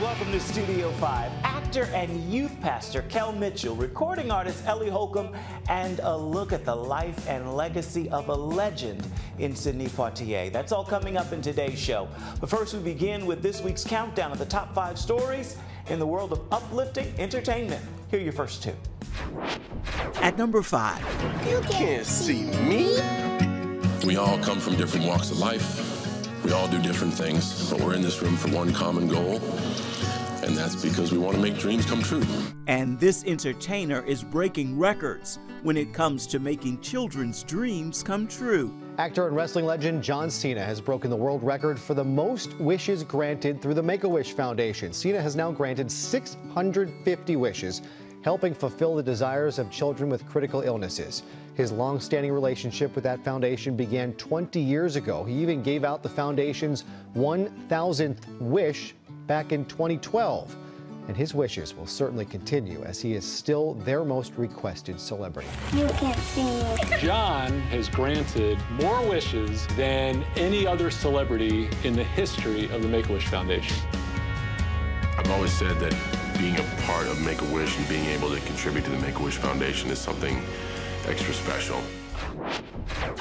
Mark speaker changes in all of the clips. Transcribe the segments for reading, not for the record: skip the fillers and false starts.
Speaker 1: welcome to Studio 5. Actor and youth pastor Kel Mitchell, recording artist Ellie Holcomb, and a look at the life and legacy of a legend in Sidney Poitier. That's all coming up in today's show. But first, we begin with this week's countdown of the top 5 stories in the world of uplifting entertainment. Here are your first 2. At number 5.
Speaker 2: You can't see me.
Speaker 3: We all come from different walks of life. We all do different things, but we're in this room for one common goal, and that's because we want to make dreams come true.
Speaker 4: And this entertainer is breaking records when it comes to making children's dreams come true.
Speaker 5: Actor and wrestling legend Cena has broken the world record for the most wishes granted through the Make-A-Wish Foundation. Cena has now granted 650 wishes, helping fulfill the desires of children with critical illnesses. His long-standing relationship with that foundation began 20 years ago. He even gave out the foundation's 1,000th wish back in 2012. And his wishes will certainly continue, as he is still their most requested celebrity.
Speaker 2: You can't see me.
Speaker 6: John has granted more wishes than any other celebrity in the history of the Make-A-Wish Foundation.
Speaker 3: I've always said that being a part of Make-A-Wish and being able to contribute to the Make-A-Wish Foundation is something extra special.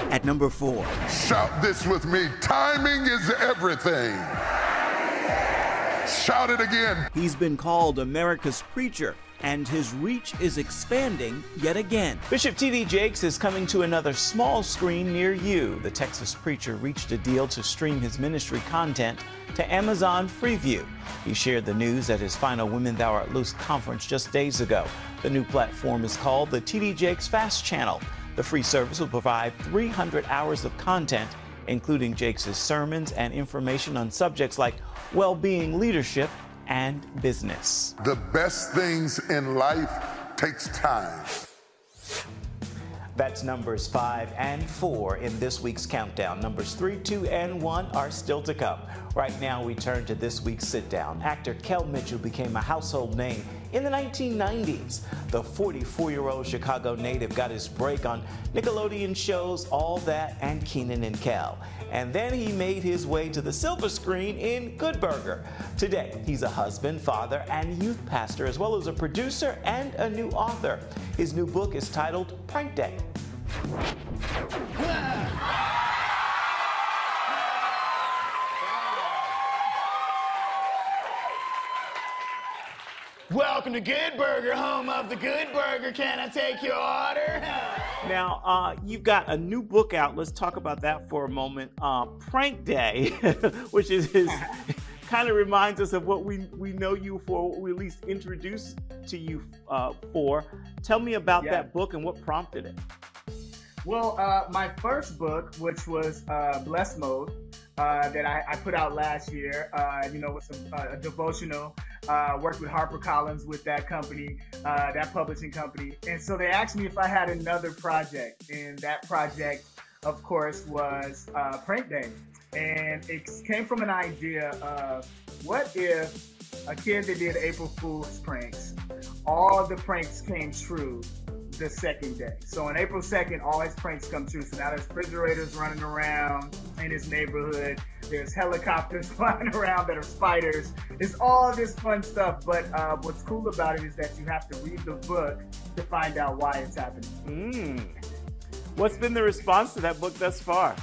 Speaker 4: At number 4.
Speaker 7: Shout this with me. Timing is everything. Shout it again.
Speaker 4: He's been called America's preacher, and his reach is expanding yet again.
Speaker 1: Bishop T.D. Jakes is coming to another small screen near you. The Texas preacher reached a deal to stream his ministry content to Amazon Freeview. He shared the news at his final Women Thou Art Loose conference just days ago. The new platform is called the T.D. Jakes Fast Channel. The free service will provide 300 hours of content, including Jakes' sermons and information on subjects like well-being, leadership, and business.
Speaker 7: The best things in life takes time.
Speaker 1: That's numbers 5 and 4 in this week's countdown. Numbers 3, 2, and 1 are still to come. Right now, we turn to this week's sit down. Actor Kel Mitchell became a household name in the 1990s. The 44-year-old Chicago native got his break on Nickelodeon shows All That and Kenan and Kel. And then he made his way to the silver screen in Good Burger. Today, he's a husband, father, and youth pastor, as well as a producer and a new author. His new book is titled Prank Day.
Speaker 8: Welcome to Good Burger, home of the Good Burger. Can I take your order?
Speaker 1: Now, you've got a new book out. Let's talk about that for a moment. Prank Day, which is kind of reminds us of what we know you for, what we at least introduced to you for. Tell me about that book and what prompted it.
Speaker 8: Well, my first book, which was Blessed Mode, that I put out last year, with some devotional, worked with HarperCollins with that company, that publishing company. And so they asked me if I had another project. And that project, of course, was Prank Day. And it came from an idea of what if a kid that did April Fool's pranks, all the pranks came true the second day. So on April 2nd, all his pranks come true. So now there's refrigerators running around in his neighborhood. There's helicopters flying around that are spiders. It's all this fun stuff. But what's cool about it is that you have to read the book to find out why it's happening.
Speaker 1: What's been the response to that book thus far?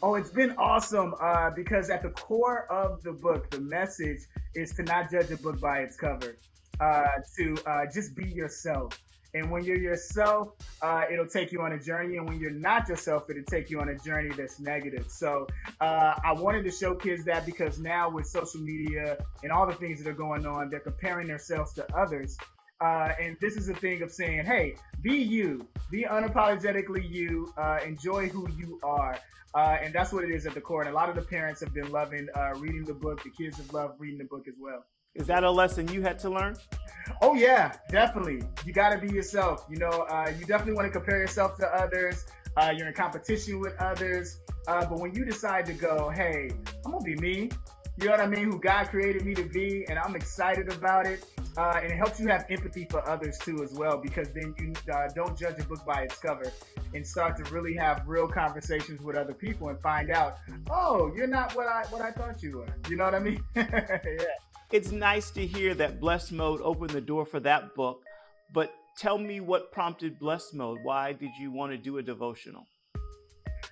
Speaker 8: Oh, it's been awesome because at the core of the book, the message is to not judge a book by its cover, to just be yourself. And when you're yourself, it'll take you on a journey. And when you're not yourself, it'll take you on a journey that's negative. So I wanted to show kids that because now with social media and all the things that are going on, they're comparing themselves to others. And this is a thing of saying, hey, be you, be unapologetically you, enjoy who you are. And that's what it is at the core. And a lot of the parents have been loving reading the book. The kids have loved reading the book as well.
Speaker 1: Is that a lesson you had to learn?
Speaker 8: Oh, yeah, definitely. You got to be yourself. You definitely want to compare yourself to others. You're in competition with others. But when you decide to go, hey, I'm going to be me, you know what I mean, who God created me to be, and I'm excited about it. And it helps you have empathy for others, too, as well, because then you don't judge a book by its cover and start to really have real conversations with other people and find out, oh, you're not what I thought you were. You know what I mean? Yeah.
Speaker 4: It's nice to hear that Blessed Mode opened the door for that book, but tell me what prompted Blessed Mode. Why did you want to do a devotional?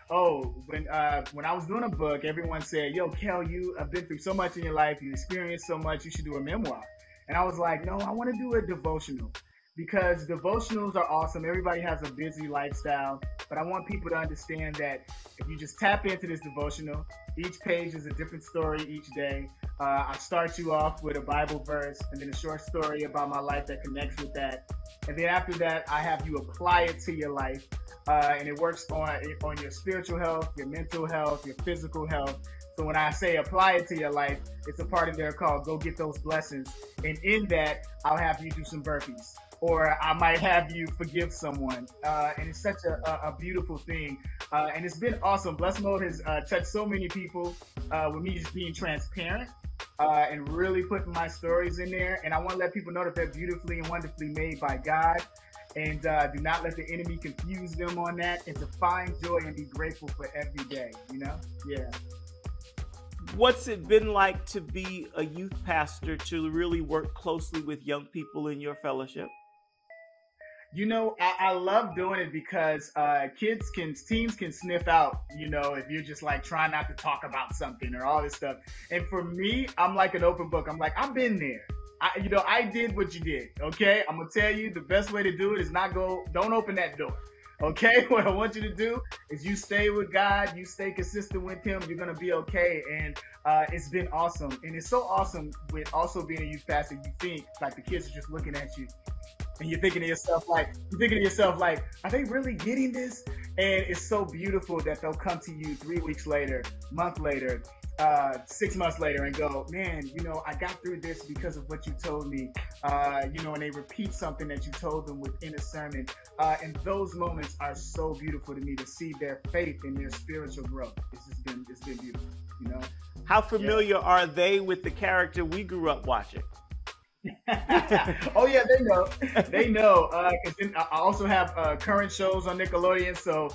Speaker 8: Oh, when I was doing a book, everyone said, yo, Kel, you have been through so much in your life, you experienced so much, you should do a memoir. And I was like, no, I want to do a devotional, because devotionals are awesome. Everybody has a busy lifestyle, but I want people to understand that if you just tap into this devotional, each page is a different story each day. I start you off with a Bible verse and then a short story about my life that connects with that. And then after that, I have you apply it to your life. And it works on your spiritual health, your mental health, your physical health. So when I say apply it to your life, it's a part in there called Go Get Those Blessings. And in that, I'll have you do some burpees, or I might have you forgive someone. And it's such a beautiful thing. And it's been awesome. Blessed Mode has touched so many people with me just being transparent and really putting my stories in there. And I want to let people know that they're beautifully and wonderfully made by God. And do not let the enemy confuse them on that. And to find joy and be grateful for every day, you know? Yeah.
Speaker 4: What's it been like to be a youth pastor, to really work closely with young people in your fellowship?
Speaker 8: You know, I love doing it because teens can sniff out, you know, if you're just like trying not to talk about something or all this stuff. And for me, I'm like an open book. I'm like, I've been there. I did what you did. Okay. I'm going to tell you the best way to do it is don't open that door. Okay. What I want you to do is you stay with God. You stay consistent with him. You're going to be okay. And it's been awesome. And it's so awesome with also being a youth pastor. You think like the kids are just looking at you. And you're thinking to yourself like, are they really getting this? And it's so beautiful that they'll come to you 3 weeks later, month later, 6 months later and go, man, you know, I got through this because of what you told me, you know, and they repeat something that you told them within a sermon. And those moments are so beautiful to me, to see their faith and their spiritual growth. It's been beautiful, you know?
Speaker 4: How familiar are they with the character we grew up watching?
Speaker 8: Oh yeah, they know. I also have current shows on Nickelodeon, so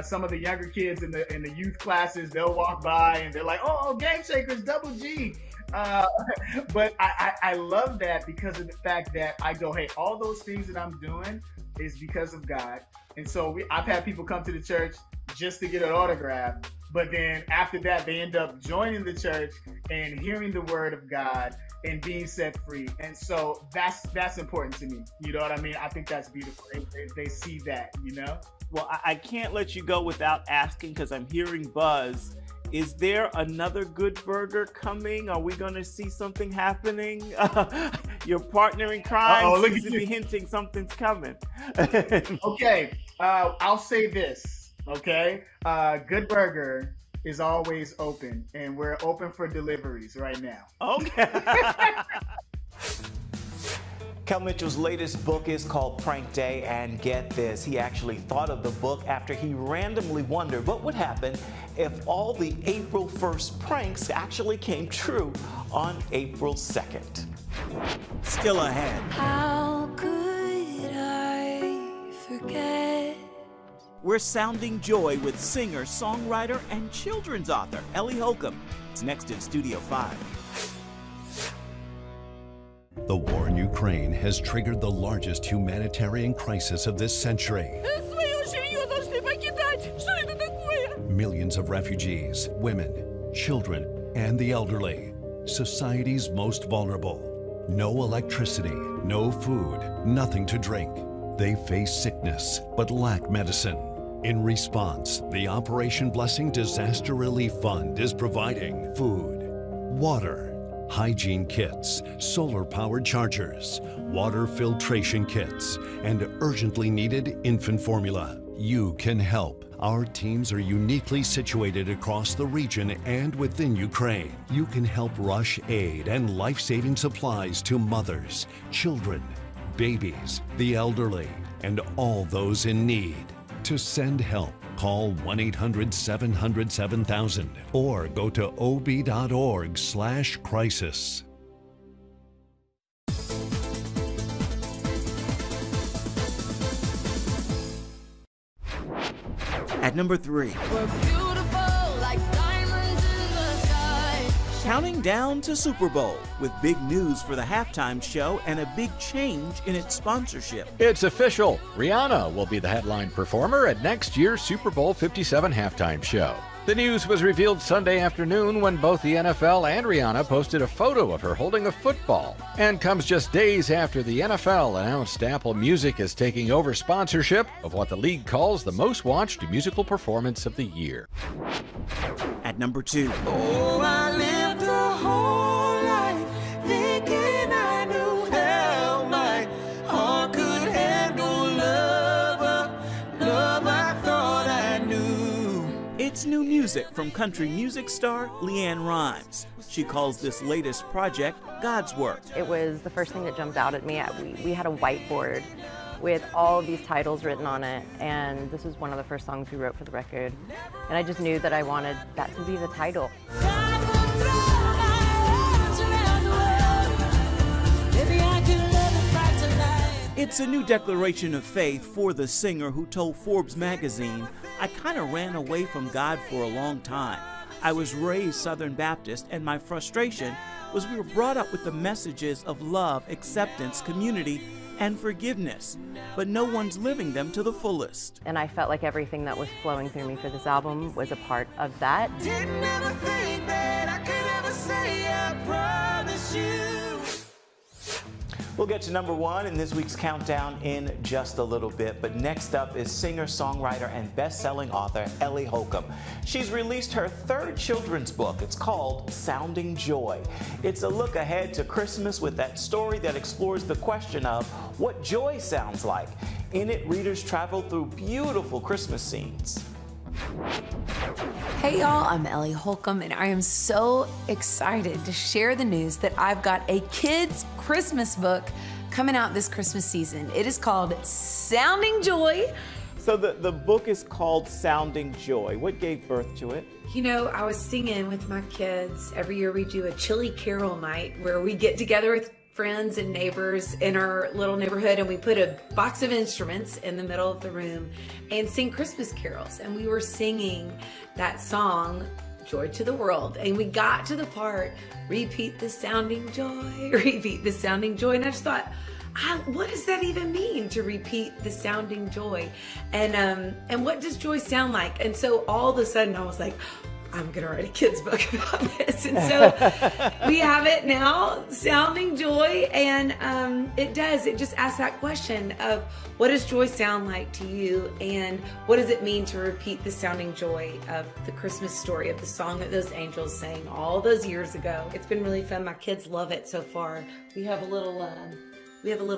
Speaker 8: some of the younger kids in the youth classes, they'll walk by and they're like, "Oh, Game Shakers, Double G." But I love that because of the fact that I go, hey, all those things that I'm doing is because of God. And so I've had people come to the church just to get an autograph, but then after that, they end up joining the church and hearing the word of God and being set free. And so that's important to me. You know what I mean? I think that's beautiful. They see that, you know?
Speaker 4: Well, I can't let you go without asking, because I'm hearing buzz. Is there another Good Burger coming? Are we going to see something happening? Your partner in crime seems to be hinting something's coming.
Speaker 8: Okay, I'll say this, okay? Good Burger is always open, and we're open for deliveries right now.
Speaker 4: Okay.
Speaker 1: Kel Mitchell's latest book is called Prank Day, and get this, he actually thought of the book after he randomly wondered what would happen if all the April 1st pranks actually came true on April 2nd.
Speaker 4: Still ahead.
Speaker 9: How could I forget?
Speaker 4: We're sounding joy with singer, songwriter, and children's author Ellie Holcomb. It's next in Studio 5.
Speaker 10: The war in Ukraine has triggered the largest humanitarian crisis of this century. Millions of refugees, women, children, and the elderly, society's most vulnerable. No electricity, no food, nothing to drink. They face sickness, but lack medicine. In response, the Operation Blessing Disaster Relief Fund is providing food, water, hygiene kits, solar-powered chargers, water filtration kits, and urgently needed infant formula. You can help. Our teams are uniquely situated across the region and within Ukraine. You can help rush aid and life-saving supplies to mothers, children, babies, the elderly, and all those in need. To send help, call 1-800-700-7000 or go to ob.org/crisis.
Speaker 4: At number 3.
Speaker 9: We're beautiful like diamonds in the sky,
Speaker 4: counting down to Super Bowl with big news for the halftime show and a big change in its sponsorship.
Speaker 11: It's official. Rihanna will be the headline performer at next year's Super Bowl 57 halftime show. The news was revealed Sunday afternoon when both the NFL and Rihanna posted a photo of her holding a football, and comes just days after the NFL announced Apple Music is taking over sponsorship of what the league calls the most watched musical performance of the year.
Speaker 4: At number 2.
Speaker 9: Oh, I lived a whole life thinking I knew how my heart could handle love I thought I knew.
Speaker 4: It's new music from country music star LeAnn Rimes. She calls this latest project God's Work.
Speaker 12: It was the first thing that jumped out at me. We had a whiteboard with all of these titles written on it, and this was one of the first songs we wrote for the record. And I just knew that I wanted that to be the title.
Speaker 4: It's a new declaration of faith for the singer who told Forbes magazine, "I kind of ran away from God for a long time. I was raised Southern Baptist, and my frustration was we were brought up with the messages of love, acceptance, community, and forgiveness, but no one's living them to the fullest."
Speaker 12: And I felt like everything that was flowing through me for this album was a part of that.
Speaker 9: Didn't ever think that I could ever say I promise you.
Speaker 1: We'll get to number 1 in this week's countdown in just a little bit, but next up is singer-songwriter and best-selling author Ellie Holcomb. She's released her 3rd children's book. It's called Sounding Joy. It's a look ahead to Christmas with that story that explores the question of what joy sounds like. In it, readers travel through beautiful Christmas scenes.
Speaker 13: Hey y'all, I'm Ellie Holcomb, and I am so excited to share the news that I've got a kids' Christmas book coming out this Christmas season. It is called Sounding Joy.
Speaker 4: So the book is called Sounding Joy. What gave birth to it?
Speaker 13: You know, I was singing with my kids. Every year we do a chilly carol night where we get together with friends and neighbors in our little neighborhood, and we put a box of instruments in the middle of the room and sing Christmas carols. And we were singing that song, Joy to the World. And we got to the part, repeat the sounding joy, repeat the sounding joy. And I just thought, what does that even mean, to repeat the sounding joy? And what does joy sound like? And so all of a sudden I was like, I'm gonna write a kid's book about this. And so we have it now, Sounding Joy, and it just asks that question of what does joy sound like to you, and what does it mean to repeat the sounding joy of the Christmas story, of the song that those angels sang all those years ago. It's been really fun. My kids love it so far. We have a little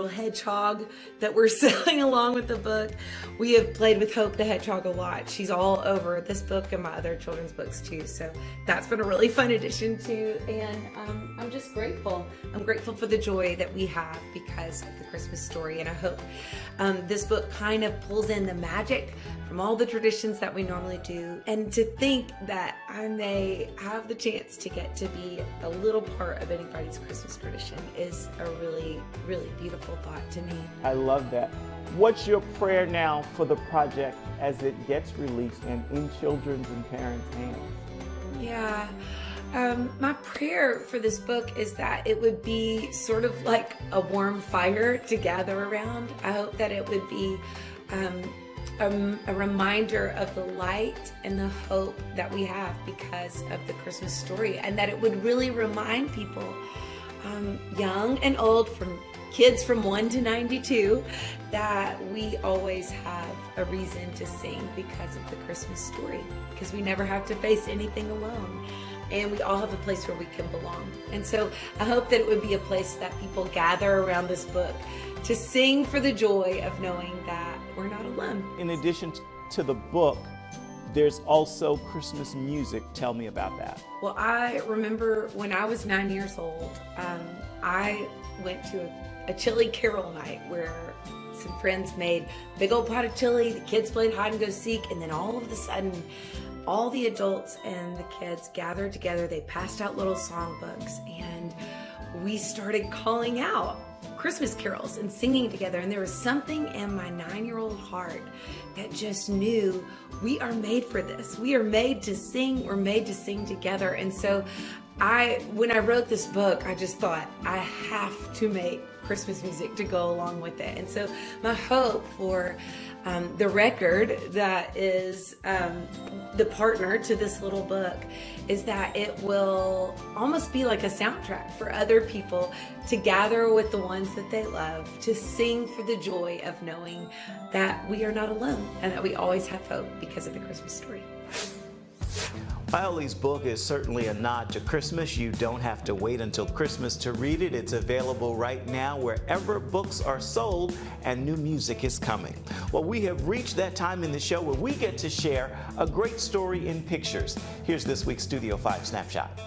Speaker 13: hedgehog that we're selling along with the book. We have played with Hope the hedgehog a lot. She's all over this book and my other children's books too. So that's been a really fun addition too. And I'm just grateful. I'm grateful for the joy that we have because of the Christmas story. And I hope this book kind of pulls in the magic from all the traditions that we normally do. And to think that I may have the chance to get to be a little part of anybody's Christmas tradition is a really, really beautiful thought to me.
Speaker 4: I love that. What's your prayer now for the project as it gets released and in children's and parents' hands?
Speaker 13: Yeah, my prayer for this book is that it would be sort of like a warm fire to gather around. I hope that it would be a reminder of the light and the hope that we have because of the Christmas story, and that it would really remind people, young and old, from kids from 1 to 92, that we always have a reason to sing because of the Christmas story, because we never have to face anything alone, and we all have a place where we can belong. And so I hope that it would be a place that people gather around this book to sing for the joy of knowing that we're not alone.
Speaker 4: In addition to the book, there's also Christmas music. Tell me about that.
Speaker 13: Well, I remember when I was 9 years old, I went to a chili carol night where some friends made a big old pot of chili, the kids played hide and go seek, and then all of a sudden, all the adults and the kids gathered together. They passed out little songbooks, and we started calling out Christmas carols and singing together. And there was something in my 9-year-old heart that just knew we are made for this. We are made to sing. We're made to sing together. And so when I wrote this book, I just thought I have to make Christmas music to go along with it. And so my hope for the record that is the partner to this little book is that it will almost be like a soundtrack for other people to gather with the ones that they love, to sing for the joy of knowing that we are not alone and that we always have hope because of the Christmas story.
Speaker 1: Ellie's book is certainly a nod to Christmas. You don't have to wait until Christmas to read it. It's available right now wherever books are sold, and new music is coming. Well, we have reached that time in the show where we get to share a great story in pictures. Here's this week's Studio 5 Snapshot.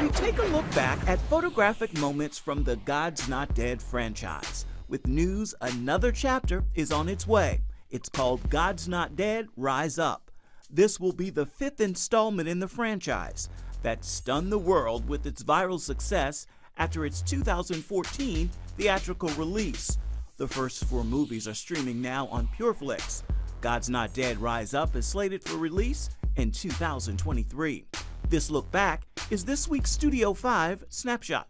Speaker 4: We take a look back at photographic moments from the God's Not Dead franchise. With news, another chapter is on its way. It's called God's Not Dead, Rise Up. This will be the 5th installment in the franchise that stunned the world with its viral success after its 2014 theatrical release. The first 4 movies are streaming now on PureFlix. God's Not Dead, Rise Up is slated for release in 2023. This look back is this week's Studio 5 Snapshot.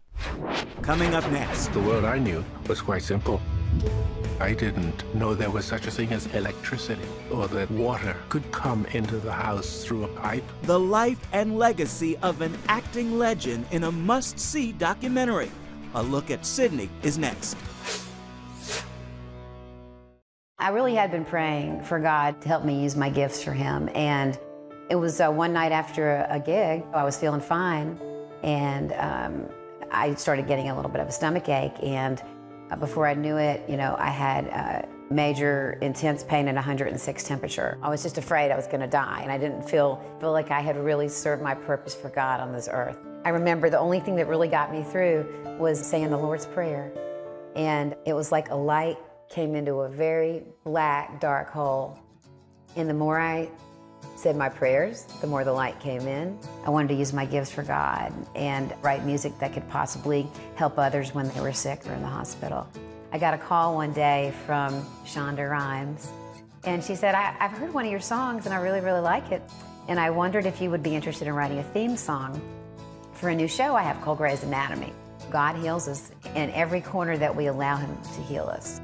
Speaker 4: Coming up next.
Speaker 14: The world I knew was quite simple. I didn't know there was such a thing as electricity, or that water could come into the house through a pipe.
Speaker 4: The life and legacy of an acting legend in a must-see documentary. A look at Sidney is next.
Speaker 15: I really had been praying for God to help me use my gifts for Him. And it was one night after a gig, I was feeling fine, and I started getting a little bit of a stomach ache. And before I knew it, I had major intense pain at 106 temperature. I was just afraid I was going to die, and I didn't feel like I had really served my purpose for God on this earth. I remember the only thing that really got me through was saying the Lord's Prayer. And it was like a light came into a very black, dark hole. And the more I said my prayers, the more the light came in. I wanted to use my gifts for God and write music that could possibly help others when they were sick or in the hospital. I got a call one day from Shonda Rhimes, and she said, I've heard one of your songs and I really, really like it. And I wondered if you would be interested in writing a theme song for a new show I have called Grey's Anatomy. God heals us in every corner that we allow Him to heal us.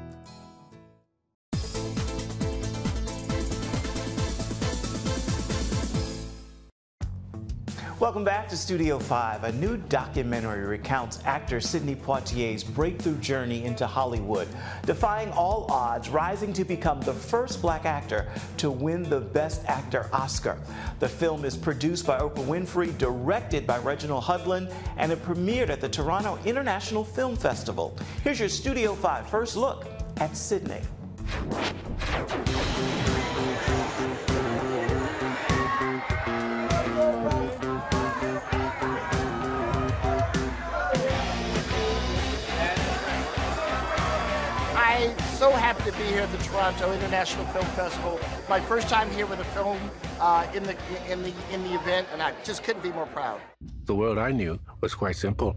Speaker 1: Welcome back to Studio 5. A new documentary recounts actor Sidney Poitier's breakthrough journey into Hollywood, defying all odds, rising to become the first Black actor to win the Best Actor Oscar. The film is produced by Oprah Winfrey, directed by Reginald Hudlin, and it premiered at the Toronto International Film Festival. Here's your Studio 5 first look at Sidney.
Speaker 16: So happy to be here at the Toronto International Film Festival. My first time here with a film in the event, and I just couldn't be more proud.
Speaker 14: The world I knew was quite simple.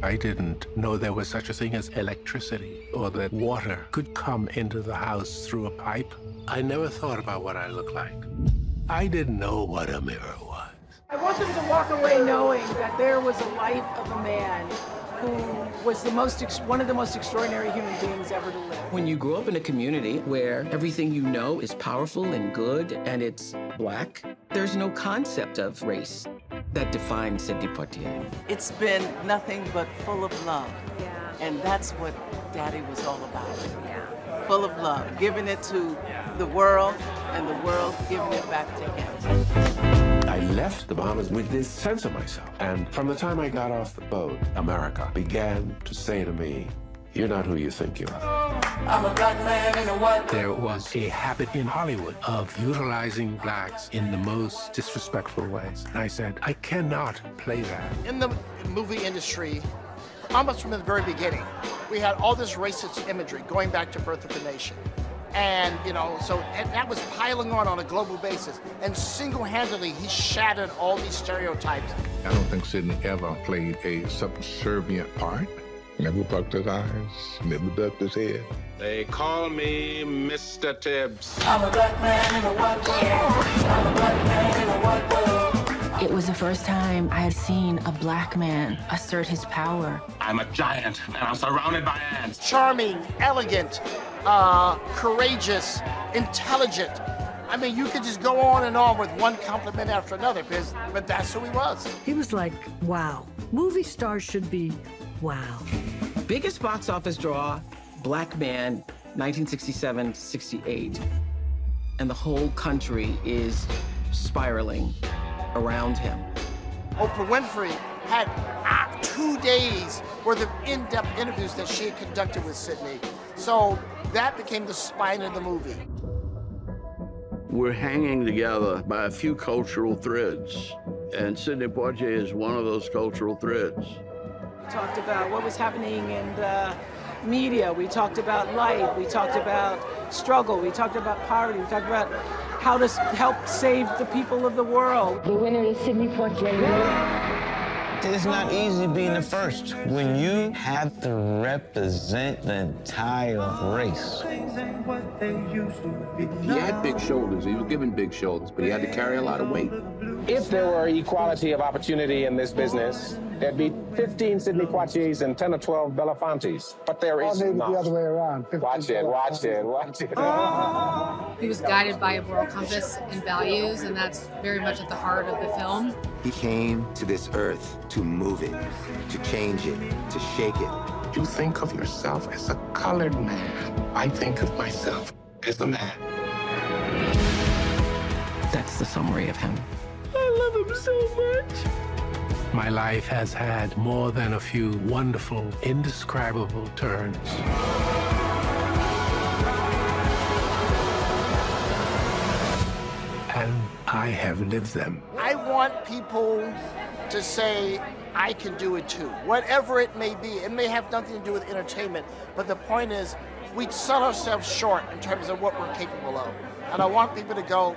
Speaker 14: I didn't know there was such a thing as electricity, or that water could come into the house through a pipe. I never thought about what I looked like. I didn't know what a mirror was.
Speaker 17: I want them to walk away knowing that there was a life of a man who was one of the most extraordinary human beings ever to live.
Speaker 18: When you grow up in a community where everything you know is powerful and good and it's Black, there's no concept of race that defines Sidney Poitier.
Speaker 19: It's been nothing but full of love.
Speaker 17: Yeah.
Speaker 19: And that's what Daddy was all about. Yeah. Full of love, giving it to the world and the world giving it back to him.
Speaker 14: I left the Bahamas with this sense of myself. And from the time I got off the boat, America began to say to me, you're not who you think you are.
Speaker 9: I'm a Black man in a white.
Speaker 14: There was a habit in Hollywood of utilizing Blacks in the most disrespectful ways. And I said, I cannot play that.
Speaker 16: In the movie industry, almost from the very beginning, we had all this racist imagery going back to Birth of the Nation. And, and that was piling on a global basis. And single-handedly, he shattered all these stereotypes.
Speaker 20: I don't think Sidney ever played a subservient part.
Speaker 14: Never bucked his eyes, never ducked his head.
Speaker 20: They call me Mr. Tibbs.
Speaker 9: I'm a black man in a white world. I'm a black man in a white world.
Speaker 18: It was the first time I had seen a black man assert his power.
Speaker 20: I'm a giant, and I'm surrounded by ants.
Speaker 16: Charming, elegant, courageous, intelligent. I mean, you could just go on and on with one compliment after another, but that's who he was.
Speaker 21: He was like, wow. Movie stars should be wow.
Speaker 18: Biggest box office draw, black man, 1967-68. And the whole country is spiraling around him.
Speaker 16: Oprah Winfrey had 2 days worth of in-depth interviews that she had conducted with Sidney. So that became the spine of the movie.
Speaker 22: We're hanging together by a few cultural threads, and Sidney Poitier is one of those cultural threads.
Speaker 17: We talked about what was happening in the media. We talked about life. We talked about struggle. We talked about poverty. We talked about how to help save the people of the world.
Speaker 21: The winner is Sidney Poitier.
Speaker 23: It's not easy being the first when you have to represent the entire race.
Speaker 14: He had big shoulders. He was given big shoulders, but he had to carry a lot of weight.
Speaker 24: If there were equality of opportunity in this business, there'd be 15 Sidney Poitiers and 10 or 12 Belafontes. But there is not.
Speaker 25: The other way around.
Speaker 24: Watch it, watch it, watch it.
Speaker 26: He was guided by a moral compass and values, and that's very much at the heart of the film.
Speaker 27: He came to this earth to move it, to change it, to shake it.
Speaker 14: You think of yourself as a colored man. I think of myself as a man.
Speaker 18: That's the summary of him.
Speaker 9: I love him so much.
Speaker 14: My life has had more than a few wonderful, indescribable turns. And I have lived them.
Speaker 16: I want people to say, I can do it too. Whatever it may be. It may have nothing to do with entertainment, but the point is, we sell ourselves short in terms of what we're capable of. And I want people to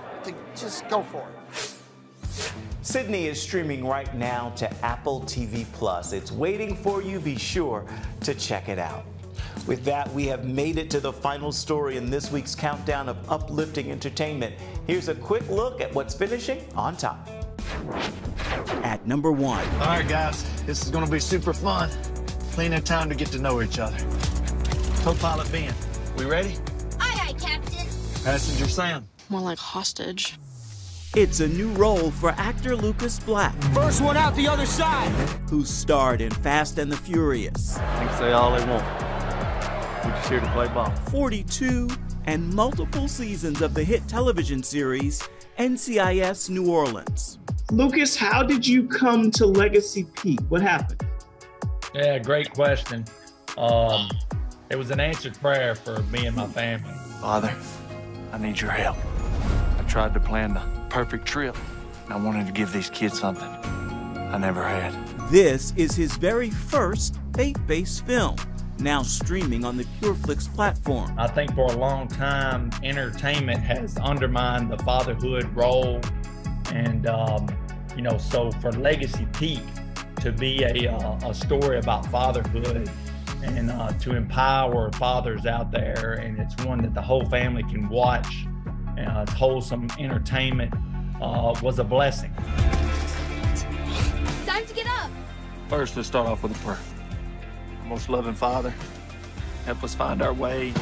Speaker 16: just go for it.
Speaker 1: Sidney is streaming right now to Apple TV+. It's waiting for you. Be sure to check it out. With that, we have made it to the final story in this week's countdown of uplifting entertainment. Here's a quick look at what's finishing on top.
Speaker 28: At number 1.
Speaker 29: All right, guys, this is going to be super fun. Plenty of time to get to know each other. Co-pilot Ben, we ready?
Speaker 30: Aye, aye, Captain.
Speaker 29: Passenger Sam.
Speaker 30: More like hostage.
Speaker 28: It's a new role for actor Lucas Black.
Speaker 29: First one out the other side.
Speaker 28: Who starred in Fast and the Furious.
Speaker 29: They can say all they want. We're just here to play ball.
Speaker 28: 42 and multiple seasons of the hit television series NCIS New Orleans.
Speaker 4: Lucas, how did you come to Legacy Peak? What happened?
Speaker 31: Yeah, great question. It was an answered prayer for me and my family.
Speaker 29: Father, I need your help. I tried to plan the perfect trip, and I wanted to give these kids something I never had.
Speaker 28: This is his very first faith-based film, now streaming on the PureFlix platform.
Speaker 31: I think for a long time, entertainment has undermined the fatherhood role. And, so for Legacy Peak to be a story about fatherhood and to empower fathers out there, and it's one that the whole family can watch, it's wholesome entertainment, was a blessing.
Speaker 30: Time to get up.
Speaker 29: First, let's start off with a prayer. Most loving Father, help us find our way.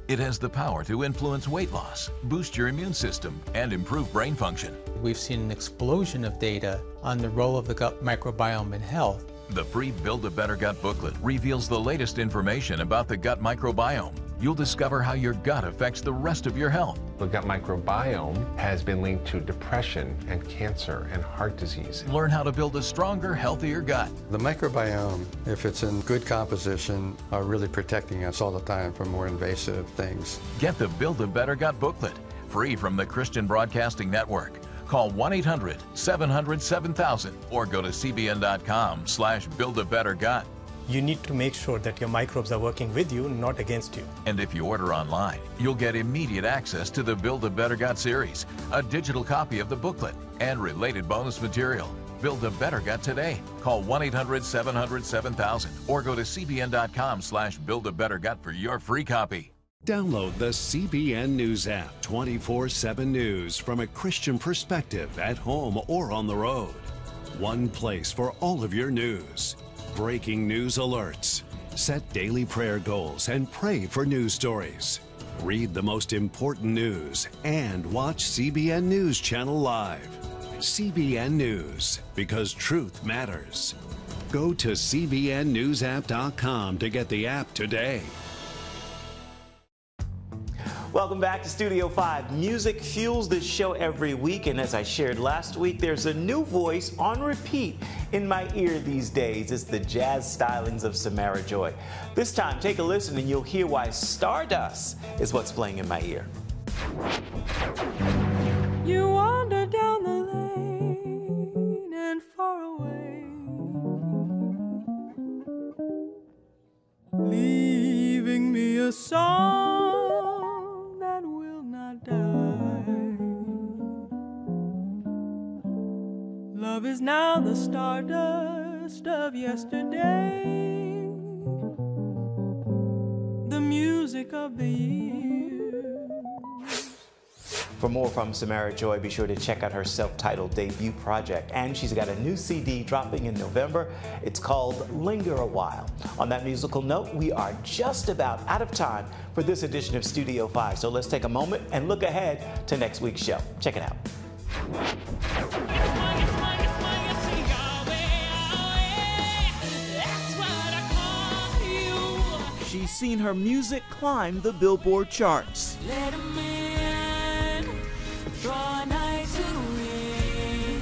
Speaker 32: It has the power to influence weight loss, boost your immune system, and improve brain function.
Speaker 33: We've seen an explosion of data on the role of the gut microbiome in health.
Speaker 32: The free Build a Better Gut booklet reveals the latest information about the gut microbiome. You'll discover how your gut affects the rest of your health.
Speaker 34: The gut microbiome has been linked to depression and cancer and heart disease.
Speaker 32: Learn how to build a stronger, healthier gut.
Speaker 35: The microbiome, if it's in good composition, are really protecting us all the time from more invasive things.
Speaker 32: Get the Build a Better Gut booklet, free from the Christian Broadcasting Network. Call 1-800-700-7000 or go to cbn.com/buildabettergut.
Speaker 36: You need to make sure that your microbes are working with you, not against you.
Speaker 32: And if you order online, you'll get immediate access to the Build a Better Gut series, a digital copy of the booklet, and related bonus material. Build a Better Gut today. Call 1-800-700-7000 or go to cbn.com/buildabettergut for your free copy.
Speaker 2: Download the CBN News app, 24/7 news from a Christian perspective at home or on the road. One place for all of your news. Breaking news alerts. Set daily prayer goals and pray for news stories. Read the most important news and watch CBN News Channel live. CBN News, because truth matters. Go to cbnnewsapp.com to get the app today.
Speaker 1: Welcome back to Studio 5. Music fuels this show every week, and as I shared last week, there's a new voice on repeat in my ear these days. It's the jazz stylings of Samara Joy. This time, take a listen and you'll hear why Stardust is what's playing in my ear.
Speaker 9: You wander down the lane and far away, leaving me a song that will not die. Love is now the stardust of yesterday, the music of the years.
Speaker 1: For more from Samara Joy, be sure to check out her self-titled debut project. And she's got a new CD dropping in November. It's called Linger a While. On that musical note, we are just about out of time for this edition of Studio 5. So let's take a moment and look ahead to next week's show. Check it out.
Speaker 28: She's seen her music climb the Billboard charts.
Speaker 9: Let a man draw nigh to him.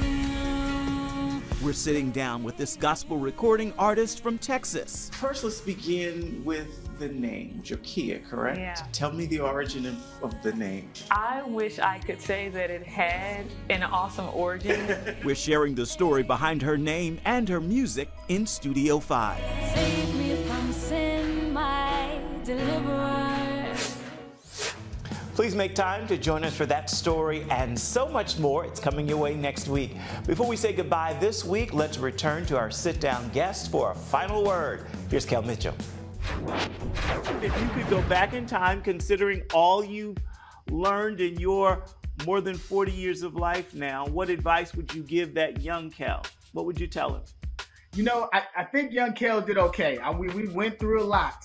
Speaker 28: We're sitting down with this gospel recording artist from Texas.
Speaker 4: First, let's begin with the name, Jokia, correct?
Speaker 3: Yeah.
Speaker 4: Tell me the origin of the name.
Speaker 3: I wish I could say that it had an awesome origin.
Speaker 28: We're sharing the story behind her name and her music in Studio 5.
Speaker 9: Save me from sin, my deliverer.
Speaker 1: Please make time to join us for that story and so much more. It's coming your way next week. Before we say goodbye this week, let's return to our sit-down guest for a final word. Here's Kel Mitchell.
Speaker 4: If you could go back in time, considering all you've learned in your more than 40 years of life now, what advice would you give that young Kel? What would you tell him?
Speaker 5: You know, I think young Kel did okay. We went through a lot,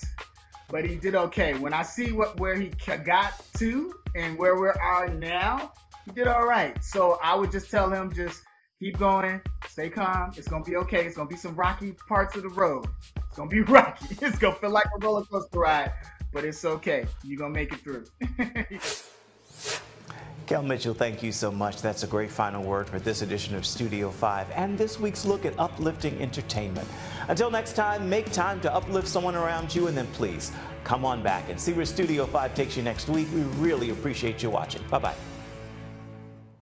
Speaker 5: but he did okay. When I see where he got to and where we are now, he did all right. So I would just tell him, just keep going, stay calm. It's going to be okay. It's going to be some rocky parts of the road. It's going to be rocky. It's going to feel like a roller coaster ride, but it's okay. You're going to make it through.
Speaker 1: Kel Mitchell, thank you so much. That's a great final word for this edition of Studio 5 and this week's look at uplifting entertainment. Until next time, make time to uplift someone around you, and then please come on back and see where Studio 5 takes you next week. We really appreciate you watching. Bye-bye.